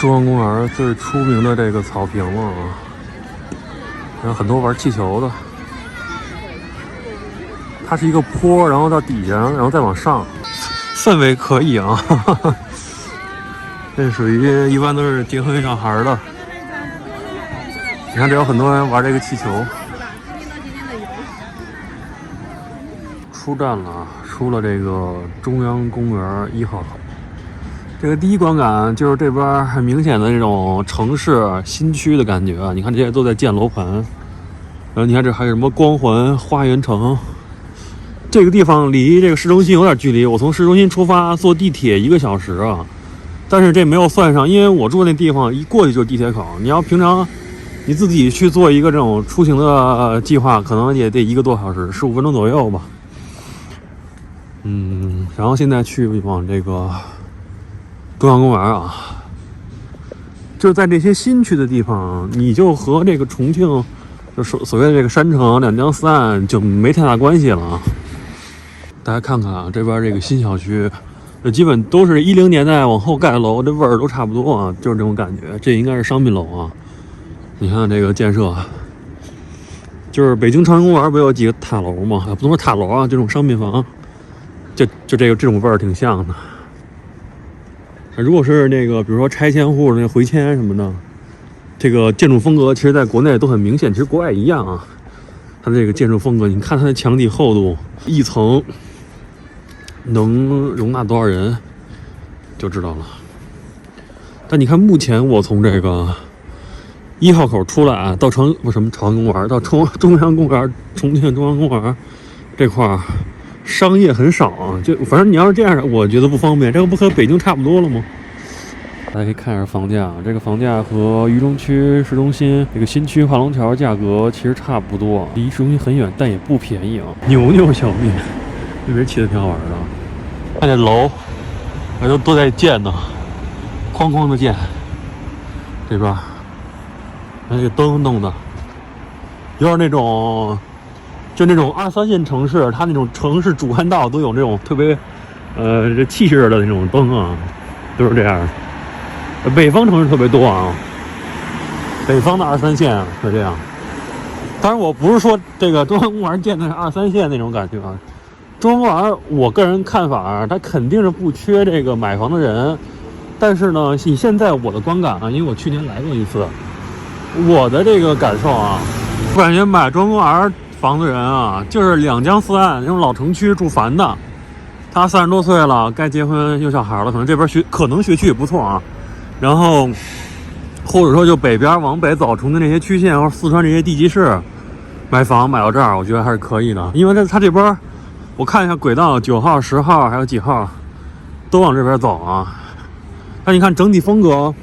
中央公园最出名的这个草坪了，然后很多玩气球的。它是一个坡，然后到底下，然后再往上，氛围可以啊。这属于一般都是结婚小孩的。你看，这有很多人玩这个气球。出站了，出了这个中央公园1号口。这个第一观感就是这边很明显的这种城市新区的感觉啊！你看这些都在建楼盘，然后你看这还有什么光环花园城。这个地方离这个市中心有点距离，我从市中心出发坐地铁1个小时啊，但是这没有算上，因为我住那地方一过去就是地铁口。你要平常你自己去做一个这种出行的计划，可能也得1个多小时，15分钟左右吧。然后现在去往这个中央公园啊，就是在这些新区的地方，你就和这个重庆就所谓的这个山城两江四岸就没太大关系了啊。大家看看啊，这边这个新小区，基本都是10年代往后盖的楼，这味儿都差不多啊，就是这种感觉。这应该是商品楼啊，你看这个建设，就是北京朝阳公园不有几个塔楼吗？不能说塔楼啊，这种商品房。就这种味儿挺像的。如果是那个比如说拆迁户那回迁什么的，这个建筑风格其实在国内都很明显，其实国外也一样啊。它这个建筑风格，你看它的墙体厚度，一层能容纳多少人就知道了。但你看目前我从这个1号口出来啊，到朝阳公园，到中央公园，重庆中央公园这块儿商业很少啊，就反正你要是这样，我觉得不方便。这个不和北京差不多了吗？大家可以看一下房价，这个房价和渝中区市中心这个新区华龙桥价格其实差不多，离市中心很远，但也不便宜啊。牛小面，那边起的挺好玩的。看这楼，都在建呢，哐哐的建。这边，看这个灯弄的，有点那种。就那种2、3线城市，它那种城市主干道都有这种特别，这气势的那种灯啊，都是这样的。北方城市特别多啊，北方的2、3线啊是这样。当然，我不是说这个中央公园建的是2、3线那种感觉啊。中央公园，我个人看法，它肯定是不缺这个买房的人，但是呢，以现在我的观感啊，因为我去年来过一次，我的这个感受啊，我感觉买中央公园房子人啊，就是两江四岸那种老城区住烦的，他30多岁了，该结婚有小孩了，可能这边可能学区也不错啊，然后或者说就北边往北走，重庆那些区县或者四川这些地级市买房买到这儿，我觉得还是可以的，因为他这边我看一下轨道，9号、10号还有几号都往这边走啊。但你看整体风格，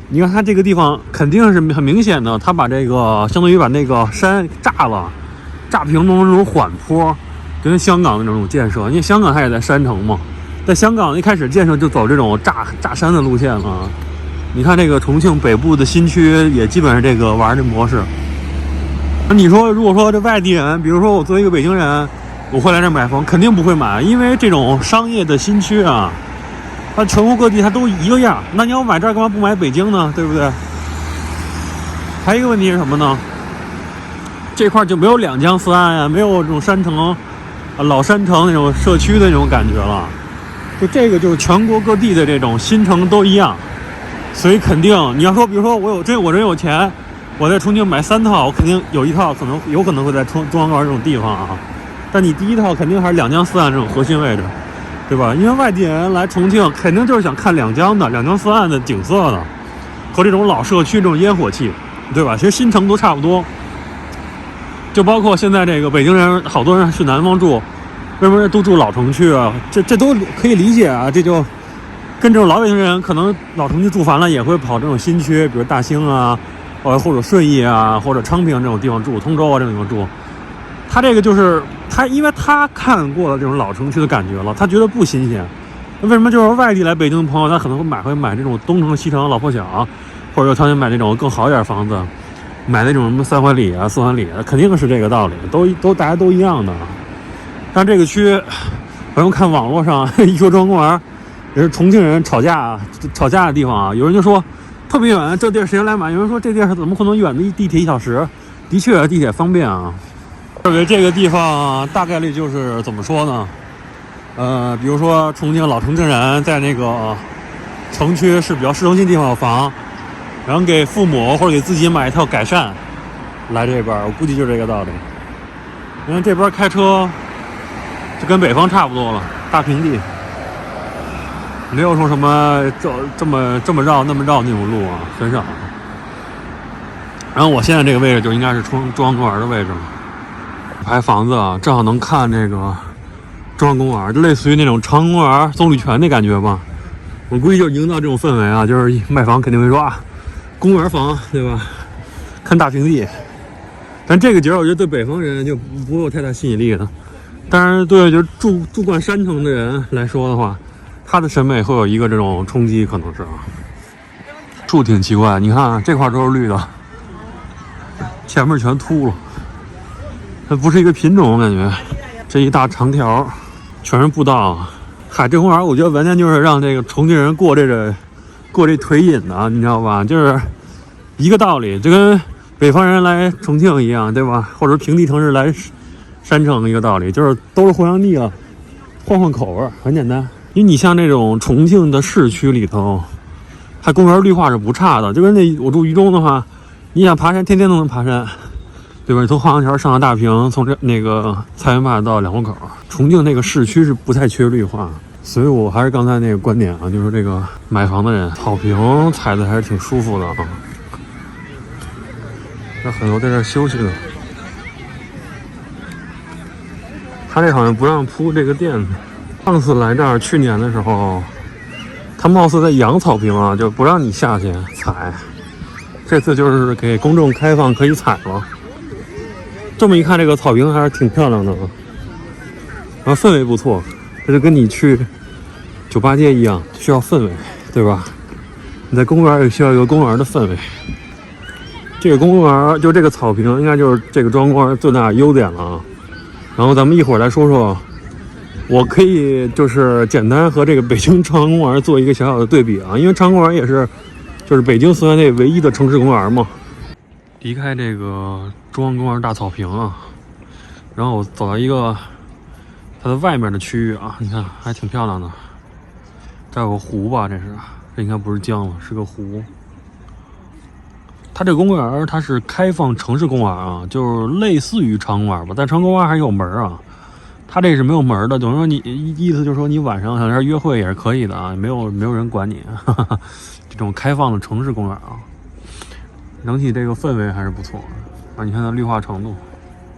你看它这个地方肯定是很明显的，它把这个相当于把那个山炸了。炸平弄成这种缓坡，跟香港的那种建设，因为香港它也在山城嘛，在香港一开始建设就走这种炸山的路线了。你看这个重庆北部的新区也基本上这个玩的模式。那你说如果说这外地人，比如说我作为一个北京人，我会来这买房，肯定不会买，因为这种商业的新区啊，它全国各地它都一个样，那你要买这儿干嘛不买北京呢？对不对？还有一个问题是什么呢？这块就没有两江四岸啊，没有这种山城，老山城那种社区的那种感觉了。就这个就是全国各地的这种新城都一样，所以肯定你要说，比如说我人有钱，我在重庆买3套，我肯定有1套有可能会在中央公园这种地方啊。但你第一套肯定还是两江四岸这种核心位置，对吧？因为外地人来重庆肯定就是想看两江四岸的景色的，和这种老社区这种烟火气，对吧？其实新城都差不多。就包括现在这个北京人，好多人去南方住，为什么都住老城区啊？这都可以理解啊。这就跟这种老北京人，可能老城区住烦了，也会跑这种新区，比如大兴啊，或者顺义啊，或者昌平这种地方住，通州啊这种地方住。他这个就是他，因为他看过了这种老城区的感觉了，他觉得不新鲜。为什么就是外地来北京的朋友，他可能会买这种东城、西城、老破小，或者有条件买那种更好一点的房子。买那种什么3环里啊、4环里啊，肯定是这个道理，都大家都一样的。但这个区，我们看网络上一说中央公园，也是重庆人吵架的地方啊。有人就说特别远，这地儿谁来买？有人说这地儿怎么可能远的地铁1小时？的确，地铁方便啊。这个地方大概率就是怎么说呢？比如说重庆老重庆人在那个城区是比较市中心地方有房，然后给父母或者给自己买一套改善，来这边，我估计就是这个道理。因为这边开车就跟北方差不多了，大平地，没有说什么这么绕那么绕那种路啊，很少。然后我现在这个位置就应该是中央公园的位置了。排房子啊，正好能看这个中央公园，就类似于那种长安公园、棕榈泉那感觉吧。我估计就是营造这种氛围啊，就是卖房肯定会说啊，公园房对吧？看大平地。但这个节儿我觉得对北方人就不会有太大吸引力的。当然，对就住惯山城的人来说的话，他的审美会有一个这种冲击，可能是啊。树挺奇怪，你看这块都是绿的，前面全秃了。它不是一个品种，我感觉这一大长条全是步道。海这公园我觉得完全就是让这个重庆人过这腿瘾的，你知道吧？就是一个道理，就跟北方人来重庆一样，对吧？或者平地城市来山城一个道理，就是都是互相地了，换口味，很简单。因为你像这种重庆的市区里头，它公园绿化是不差的，就跟我住渝中的话，你想爬山天天都能爬山。对吧？你从华阳桥上到大坪，从那个菜园坝到两湖口，重庆那个市区是不太缺绿化，所以我还是刚才那个观点啊，就是这个买房的人，草坪踩的还是挺舒服的啊。有很多在这休息的，他这好像不让铺这个垫子。上次来这儿，去年的时候，他貌似在养草坪啊，就不让你下去踩。这次就是给公众开放，可以踩了。这么一看，这个草坪还是挺漂亮的啊，然后氛围不错，这就跟你去酒吧街一样，需要氛围，对吧？你在公园也需要一个公园的氛围。这个公园就这个草坪，应该就是这个中央公园最大的优点了啊。然后咱们一会儿来说说，我可以就是简单和这个北京朝阳公园做一个小小的对比啊，因为朝阳公园也是就是北京所在内唯一的城市公园嘛。离开这个中央公园大草坪啊，然后我走到一个它的外面的区域啊，你看还挺漂亮的。这有个湖吧，这应该不是江了，是个湖。它这个公园它是开放城市公园啊，就是类似于长公园吧，但长公园还有门啊。它这是没有门的，等于说你意思就是说你晚上想在这约会也是可以的啊，没有人管你。这种开放的城市公园啊。整体这个氛围还是不错的啊！你看它绿化程度，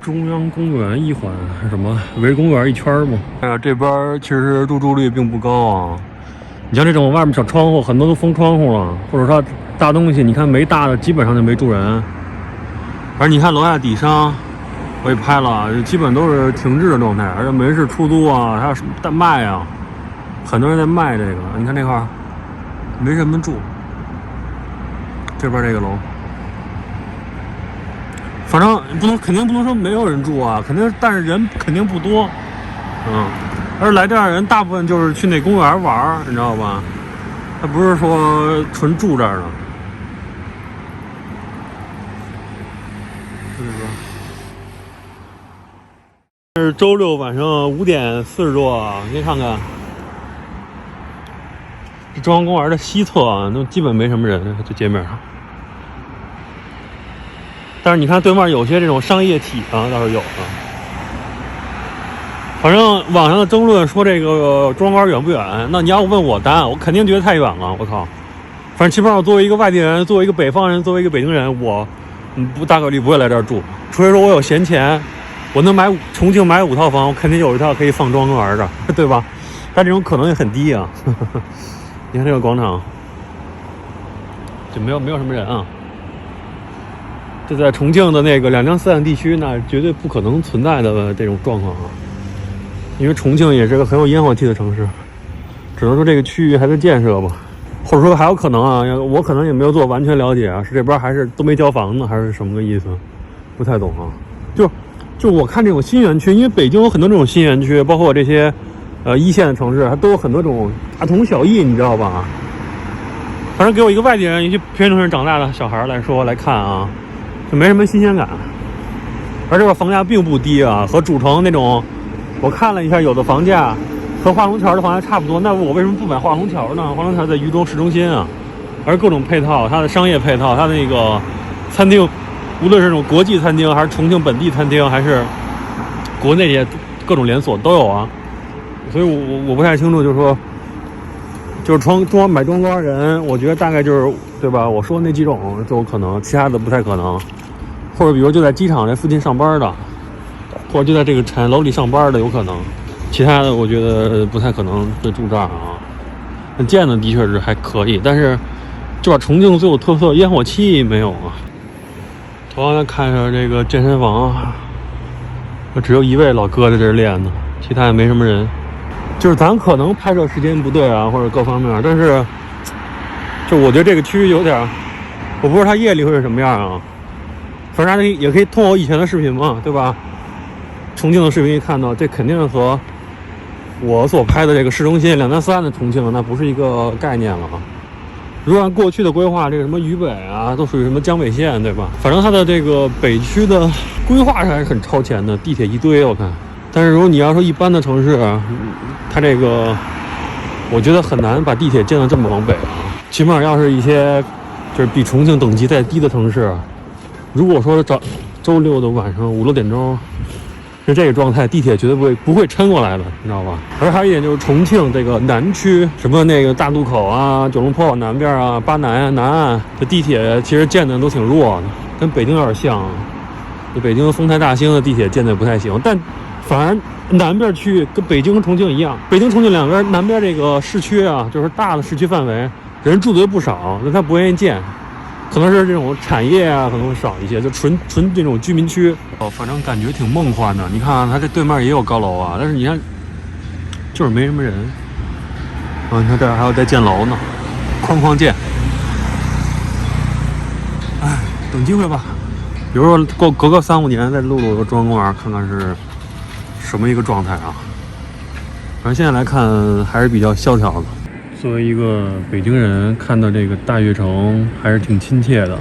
中央公园一环是什么？围着公园一圈嘛。这边其实入住率并不高啊。你像这种外面小窗户，很多都封窗户了，或者说大东西，你看没大的基本上就没住人。而你看楼下底商，我也拍了，基本都是停滞的状态，而且没是出租啊，还有什么卖啊，很多人在卖这个。你看这块没人们住，这边这个楼。反正肯定不能说没有人住啊，但是人肯定不多，而来这儿人大部分就是去那公园玩，你知道吧？他不是说纯住这儿的。这是周六晚上5点40多啊，你可以看看，这中央公园的西侧啊，都基本没什么人，这街面上。但是你看对面有些这种商业体啊，倒是有的。反正网上的争论说这个中央公园远不远？那你要问我答案，我肯定觉得太远了。我靠！反正基本上我作为一个外地人，作为一个北方人，作为一个北京人，我大概率不会来这儿住，除非说我有闲钱，我能重庆买5套房，我肯定有一套可以放中央公园的，对吧？但这种可能也很低啊。你看这个广场，就没有什么人啊。这在重庆的那个2江4岸地区，那绝对不可能存在的这种状况啊！因为重庆也是个很有烟火气的城市，只能说这个区域还在建设吧，或者说还有可能啊，我可能也没有做完全了解啊，是这边还是都没交房呢，还是什么个意思？不太懂啊。就我看这种新园区，因为北京有很多这种新园区，包括这些1线的城市，它都有很多种大同小异，你知道吧？反正给我一个外地人，一些偏城市长大的小孩来说来看啊，就没什么新鲜感。而这个房价并不低啊，和主城那种，我看了一下，有的房价和华龙桥的房价差不多。那我为什么不买华龙桥呢？华龙桥在渝中市中心啊，而各种配套，它的商业配套，它的那个餐厅，无论是这种国际餐厅，还是重庆本地餐厅，还是国内也各种连锁都有啊。所以我不太清楚，就是说，就是买中关人，我觉得大概就是对吧？我说那几种就有可能，其他的不太可能。或者比如就在机场这附近上班的，或者就在这个产业楼里上班的有可能，其他的我觉得不太可能会住这儿啊。那建的的确是还可以，但是就把重庆最有特色烟火气没有啊。同样看着这个健身房，只有一位老哥在这儿练呢，其他也没什么人。就是咱可能拍摄时间不对啊，或者各方面，但是就我觉得这个区域有点，我不知道它夜里会是什么样啊。反正也可以通过我以前的视频嘛，对吧？重庆的视频一看到，这肯定和我所拍的这个市中心234的重庆那不是一个概念了啊。如果按过去的规划，这个什么渝北啊，都属于什么江北线，对吧？反正它的这个北区的规划还是很超前的，地铁一堆我看。但是如果你要说一般的城市，它这个我觉得很难把地铁建得这么往北啊。起码要是一些就是比重庆等级再低的城市。如果说周六的晚上5、6点钟是这个状态，地铁绝对不会撑过来的，你知道吧？而还有一点就是重庆这个南区，什么那个大渡口啊、九龙坡往南边啊、巴南啊、南岸的地铁，其实建的都挺弱的，跟北京有点像。北京丰台大兴的地铁建的不太行，但反而南边区跟北京、重庆一样，北京、重庆两边南边这个市区啊，就是大的市区范围，人住的又不少，那他不愿意建。可能是这种产业啊，可能会少一些，就纯这种居民区。反正感觉挺梦幻的。你看它这对面也有高楼啊，但是你看，就是没什么人。你看这儿还有在建楼呢，哐建。等机会吧。比如说隔个3、5年再录中央公园，看看是什么一个状态啊。反正现在来看还是比较萧条的。作为一个北京人，看到这个大悦城还是挺亲切的。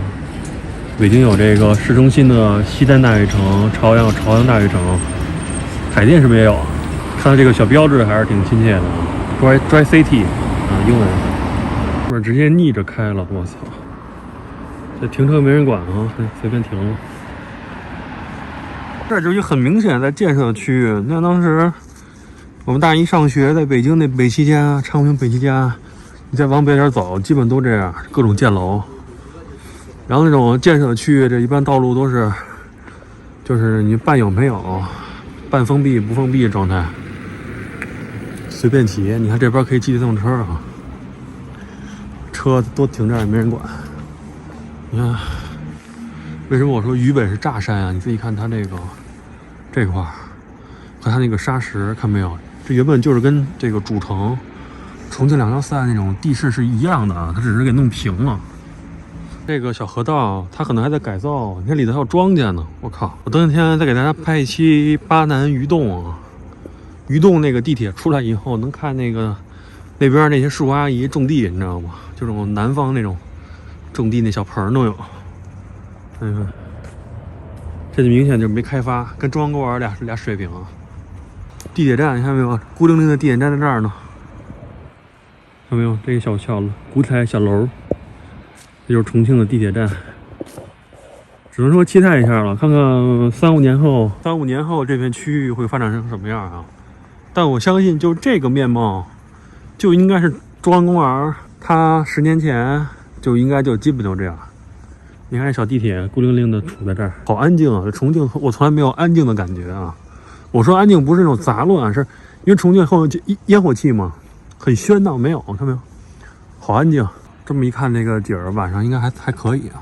北京有这个市中心的西单大悦城、朝阳大悦城，海淀是不是也有？看到这个小标志还是挺亲切的。Dry City 啊，英文，不是直接逆着开了，我操！这停车没人管啊，随便停了。这就一个很明显在建设的区域。那当时我们大一上学，在北京那北七家、昌平北七家，你再往北点走，基本都这样，各种建楼。然后那种建设区域，这一般道路都是，就是你半有没有，半封闭不封闭的状态，随便骑。你看这边可以骑电动车啊，车都停这儿也没人管。你看，为什么我说渝北是炸山啊？你自己看它这块和它那个沙石，看没有？这原本就是跟这个主城重庆214那种地势是一样的啊，它只是给弄平了。这个小河道它可能还在改造，你看里头还有庄稼呢。我靠！我等几天再给大家拍一期巴南渝洞啊，渝洞那个地铁出来以后，能看那个那边那些树阿姨种地，你知道吗？就这种南方那种种地那小盆都有。这就明显就是没开发，跟中央公园俩水平啊。地铁站你看没有？孤零零的地铁站在这儿呢，看没有？这个小古彩小楼，这就是重庆的地铁站。只能说期待一下了，看看3、5年后这片区域会发展成什么样啊？但我相信，就这个面貌，就应该是中央公园，它10年前就应该就基本就这样。你看这小地铁孤零零的杵在这儿，好安静啊！这重庆我从来没有安静的感觉啊。我说安静不是那种杂乱，是因为重庆后面烟火气嘛，很喧闹，没有，看没有？好安静。这么一看，那个景儿晚上应该还可以啊。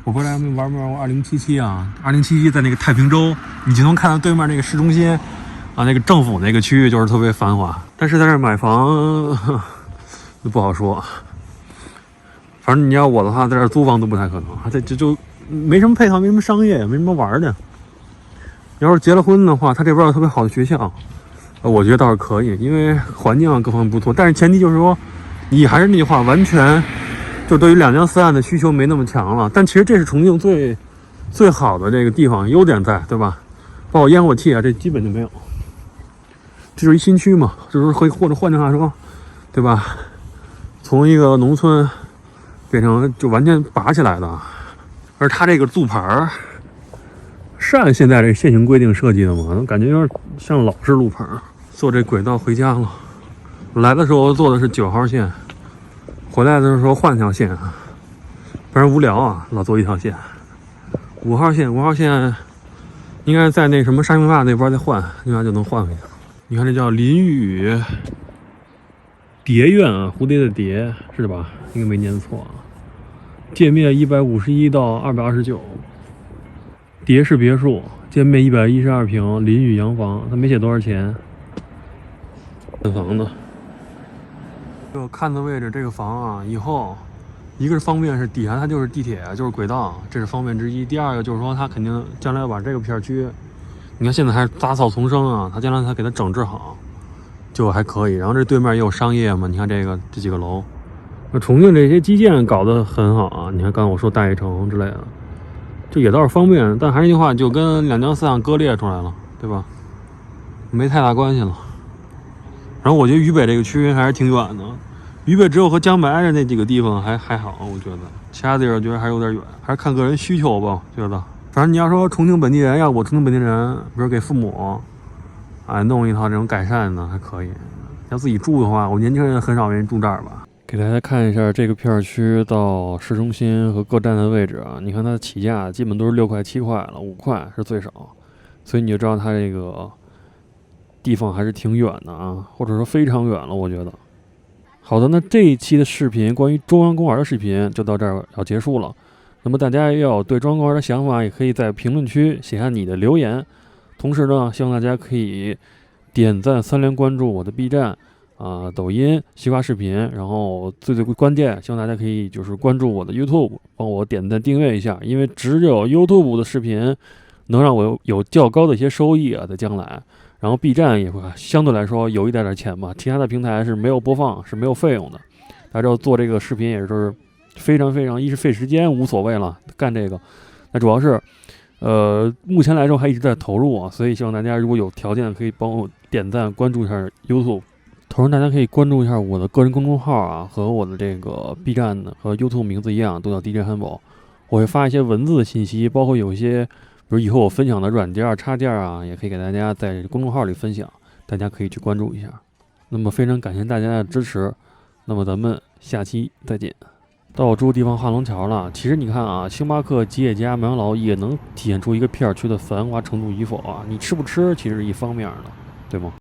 我不知道大家玩没玩过2077啊？2077在那个太平洲，你就能看到对面那个市中心啊，那个政府那个区域就是特别繁华。但是在这儿买房不好说。反正你要我的话，在这儿租房都不太可能，这就没什么配套，没什么商业，也没什么玩的。要是结了婚的话，他这边有特别好的学校，我觉得倒是可以，因为环境啊各方面不错。但是前提就是说，你还是那句话，完全就对于2江4岸的需求没那么强了。但其实这是重庆最好的这个地方，优点在，对吧？包括烟火气啊，这基本就没有。这就是一新区嘛，就是或者换句话说，对吧？从一个农村变成就完全拔起来的。而它这个路牌儿是按现在这现行规定设计的嘛，感觉有点像老式路牌。坐这轨道回家了，来的时候坐的是9号线，回来的时候换条线，不然无聊啊，老坐一条线。5号线应该在那什么沙坪坝那边再换，应该就能换回去。你看这叫林雨蝶苑啊，蝴蝶的蝶是吧？应该没念错啊。界面151到229，蝶式别墅，界面112平，林雨洋房，他没写多少钱。看房子，就看的位置，这个房啊，以后一个是方便，是底下它就是地铁，就是轨道，这是方便之一。第二个就是说，它肯定将来要把这个片区，你看现在还是杂草丛生啊，它将来它给它整治好，就还可以。然后这对面也有商业嘛，你看这几个楼。那重庆这些基建搞得很好啊，你看刚才我说大悦城之类的，这也倒是方便，但还是那句话，就跟2江4岸割裂出来了，对吧？没太大关系了。然后我觉得渝北这个区还是挺远的，渝北只有和江北挨着那几个地方还好，我觉得其他地儿觉得还有点远，还是看个人需求吧。觉得反正你要说重庆本地人，要我重庆本地人，比如给父母弄一套这种改善的还可以。要自己住的话，我年轻人很少人住这儿吧。给大家看一下这个片区到市中心和各站的位置啊，你看它起价基本都是6块7块了，5块是最少，所以你就知道它这个地方还是挺远的啊，或者说非常远了，我觉得。好的，那这一期的视频关于中央公园的视频就到这儿要结束了。那么大家要有对中央公园的想法，也可以在评论区写下你的留言。同时呢，希望大家可以点赞3连关注我的 B 站抖音、西瓜视频，然后最关键，希望大家可以就是关注我的 YouTube， 帮我点赞订阅一下，因为只有 YouTube 的视频能让我有较高的一些收益啊，在将来。然后 B 站也会相对来说有一点钱吧，其他的平台是没有播放，是没有费用的。大家知道做这个视频也是非常一是费时间无所谓了，干这个，那主要是目前来说还一直在投入啊，所以希望大家如果有条件可以帮我点赞关注一下 YouTube， 同时大家可以关注一下我的个人公众号啊，和我的这个 B 站的和 YouTube 名字一样，都叫 DJ 汉堡。我会发一些文字的信息，包括有一些比如以后我分享的软件插件啊，也可以给大家在公众号里分享，大家可以去关注一下。那么非常感谢大家的支持，那么咱们下期再见。到我住的地方画龙桥了，其实你看啊，星巴克、吉野家、麦当劳也能体现出一个片区的繁华程度与否啊，你吃不吃其实是一方面的，对吗？